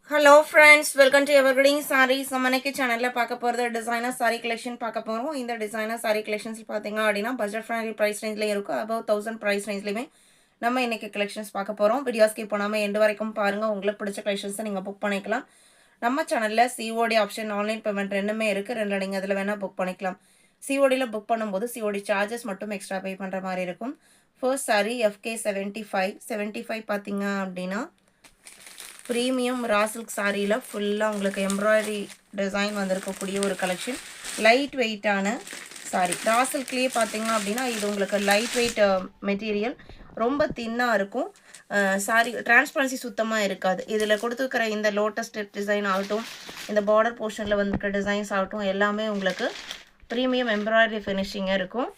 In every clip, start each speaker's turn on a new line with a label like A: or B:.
A: Hello friends, welcome to evergreen sarees. நம்ம இன்னைக்கு சேனலில் பார்க்க போகிறது டிசைனர் சாரீ கலெக்ஷன் பார்க்க போகிறோம். இந்த டிசைனர் சாரீ கலெக்ஷன்ஸ் பார்த்தீங்க அப்படின்னா பட்ஜெட் ஃப்ரெண்ட்லி ப்ரைஸ் ரேஞ்சில் இருக்கும். அபவ் 1000 ப்ரைஸ் ரேஞ்ச்லையுமே நம்ம இன்னைக்கு கலெக்ஷன்ஸ் பார்க்க போகிறோம். வீடியோ ஸ்கிப் பண்ணாமல் எண்டு வரைக்கும் பாருங்கள். உங்களுக்கு பிடிச்ச கலெக்ஷன்ஸை நீங்கள் புக் பண்ணிக்கலாம். நம்ம சேனலில் சிஓடி ஆப்ஷன், ஆன்லைன் பேமெண்ட் ரெண்டுமே இருக்குது. ரெண்டு நீங்கள் அதில் வேணால் புக் பண்ணிக்கலாம். சிஓடியில் புக் பண்ணும்போது சிஓடி சார்ஜஸ் மட்டும் எக்ஸ்ட்ரா பே பண்ணுற மாதிரி இருக்கும். ஃபர்ஸ்ட் சாரீ FK 75 பார்த்தீங்க அப்படின்னா ப்ரீமியம் ரா சில்க் சாரியில் ஃபுல்லாக உங்களுக்கு எம்ப்ராய்டரி டிசைன் வந்திருக்கக்கூடிய ஒரு கலெக்ஷன். லைட் வெயிட்டான சாரி. ரா சில்க்லேயே பார்த்தீங்க அப்படின்னா இது உங்களுக்கு லைட் வெயிட் மெட்டீரியல், ரொம்ப தின்னாக இருக்கும். சாரி டிரான்ஸ்பரன்சி சுத்தமாக இருக்காது. இதில் கொடுத்துருக்கிற இந்த லோட்டஸ் டிசைன் ஆகட்டும், இந்த பார்டர் போர்ஷனில் வந்துருக்க டிசைன்ஸ் ஆகட்டும், எல்லாமே உங்களுக்கு ப்ரீமியம் எம்ப்ராய்டரி ஃபினிஷிங்காக இருக்கும்.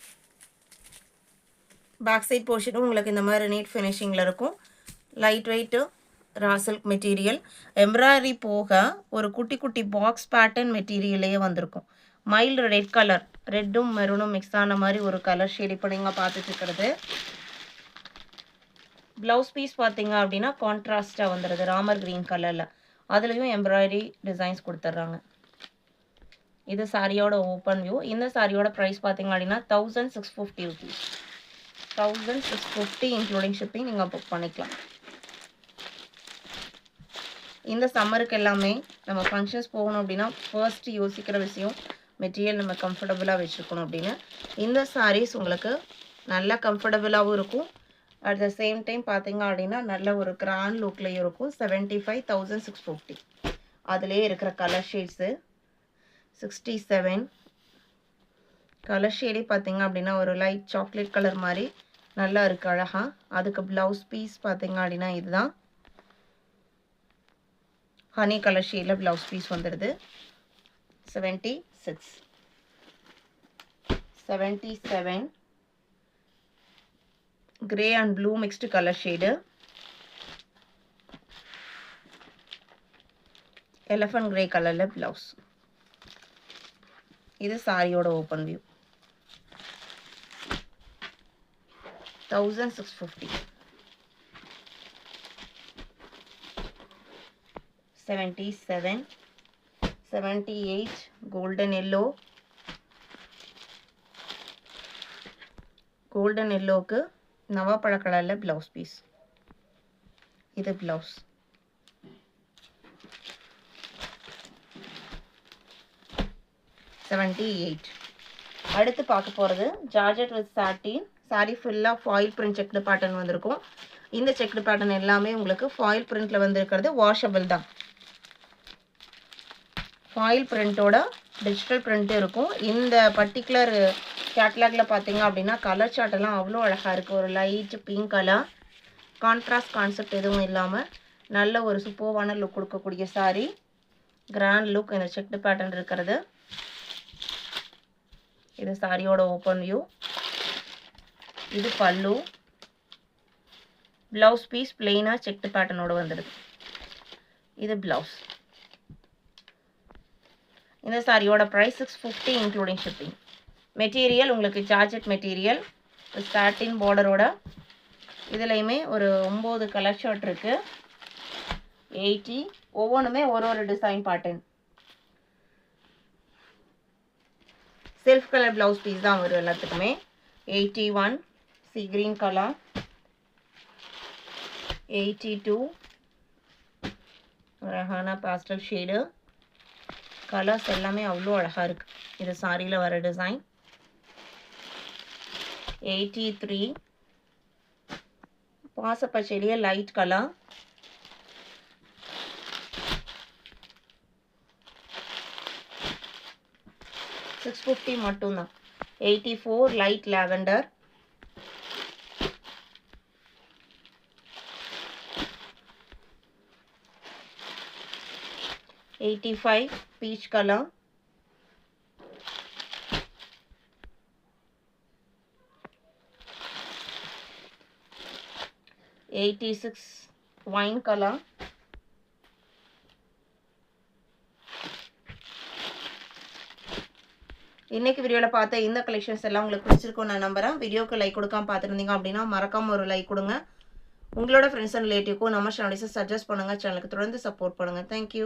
A: பேக் சைட் போர்ஷனும் உங்களுக்கு இந்த மாதிரி நீட் ஃபினிஷிங்கில் இருக்கும். Light weight raw silk material. Embroidery போக ஒரு குட்டி குட்டி பாக்ஸ் பேட்டர்ன் மெட்டீரியலே வந்திருக்கும். மைல்டு ரெட் கலர், ரெட்டும் மெரூனும் மிக்ஸ் ஆன மாதிரி ஒரு கலர் ஷேட் இப்போ நீங்கள் பார்த்துட்டு இருக்கிறது. ப்ளவுஸ் பீஸ் பார்த்தீங்க அப்படின்னா கான்ட்ராஸ்டாக வந்துடுது ராமர் கிரீன் கலரில். அதுலேயும் எம்ப்ராய்டரி டிசைன்ஸ் கொடுத்துட்றாங்க. இது சாரியோட ஓப்பன் வியூ. இந்த சாரியோட ப்ரைஸ் பார்த்தீங்க அப்படின்னா 1650 rupees. 1650 இன்க்ளூடிங் ஷிப்பிங் நீங்கள் புக் பண்ணிக்கலாம். இந்த சம்மருக்கு எல்லாமே நம்ம ஃபங்க்ஷன்ஸ் போகணும் அப்படின்னா ஃபர்ஸ்ட் யோசிக்கிற விஷயம் மெட்டீரியல் நம்ம கம்ஃபர்டபுளாக வச்சுருக்கணும் அப்படின்னு. இந்த சாரீஸ் உங்களுக்கு நல்லா கம்ஃபர்டபுளாகவும் இருக்கும். அட் த சேம் டைம் பார்த்தீங்க அப்படின்னா நல்ல ஒரு கிராண்ட் லுக்லேயும் இருக்கும். 75,650. அதிலே இருக்கிற கலர் ஷேட்ஸு 67 கலர் ஷேடே பார்த்தீங்க அப்படின்னா ஒரு லைட் சாக்லேட் கலர் மாதிரி நல்லா இருக்குது அழகாக. அதுக்கு ப்ளவுஸ் பீஸ் பார்த்தீங்க அப்படின்னா இதுதான் ஹனி கலர் ஷேடில் ப்ளவுஸ் பீஸ் வந்துடுது. 76 77 grey and blue mixed colour shade. Elephant grey கலரில் ப்ளவுஸ். இது சாரியோட open view. 1650. 77 78 golden yellow. Golden எல்லோவுக்கு நவாப்பழ கலரில் ப்ளவுஸ் பீஸ். இது ப்ளவுஸ். அடுத்து பார்க்க போகிறது ஜார்ஜெட் வித் சாட்டின். சாரி ஃபுல்லாக ஃபாயில் பிரிண்ட் செக்டு பேட்டர்ன் வந்திருக்கும். இந்த செக்டு பேட்டர்ன் எல்லாமே உங்களுக்கு ஃபாயில் பிரிண்டில் வந்திருக்கிறது. வாஷபிள் தான். ஃபாயில் பிரிண்ட்டோட டிஜிட்டல் பிரிண்ட்டும் இருக்கும். இந்த பர்டிகுலர் கேட்லாகில் பார்த்தீங்க அப்படின்னா கலர் சார்ட்டெல்லாம் அவ்வளோ அழகாக இருக்குது. ஒரு light pink colour, contrast concept எதுவும் இல்லாமல் நல்ல ஒரு சூப்பர்வான லுக் கொடுக்கக்கூடிய சாரீ. கிராண்ட் லுக் இந்த செக்டு பேட்டர்ன் இருக்கிறது. இது சாரியோட ஓப்பன் வியூ. இது பல்லு. ப்ளவுஸ் பீஸ் பிளெயினாக செக்டு பேட்டர்னோடு வந்துடுது. இது ப்ளவுஸ். இந்த சாரியோட ப்ரைஸ் 650 இன்க்ளூடிங் ஷிப்பிங். மெட்டீரியல் உங்களுக்கு ஜார்ஜெட் மெட்டீரியல் சாட்டின் பார்டரோட. இதுலேயுமே ஒரு 9 கலர் ஷர்ட் இருக்குது. 80 ஒவ்வொன்றுமே ஒரு design pattern. Self colour blouse piece தான் வரும் எல்லாத்துக்குமே. 81 சி கிரீன் கலர். 82 அழகான பாஸ்டல் ஷேடு. கலர்ஸ் எல்லாமே அவ்வளோ அழகாக இருக்குது. இது சாரியில் வர டிசைன். 83 பாசப்பச்சையிலேயே light colour. 650 மட்டும்தான். 84 light lavender. 85 peach colour. 86 wine color. இன்னைக்கு வீடியோவில் பார்த்த இந்த கலெக்ஷன்ஸ் எல்லாம் உங்களுக்கு பிடிச்சிருக்கும் நான் நம்புறேன். வீடியோக்கு லைக் கொடுக்காம பார்த்துருந்தீங்க அப்படின்னா மறக்காம ஒரு லைக் கொடுங்க. உங்களோட ஃப்ரெண்ட்ஸ் அண்ட் ரிலேட்டிவ்க்கும் நம்ம சேனல்ஸை சஜஸ்ட் பண்ணுங்கள். சேனலுக்கு தொடர்ந்து சப்போர்ட் பண்ணுங்கள். தேங்க்யூ.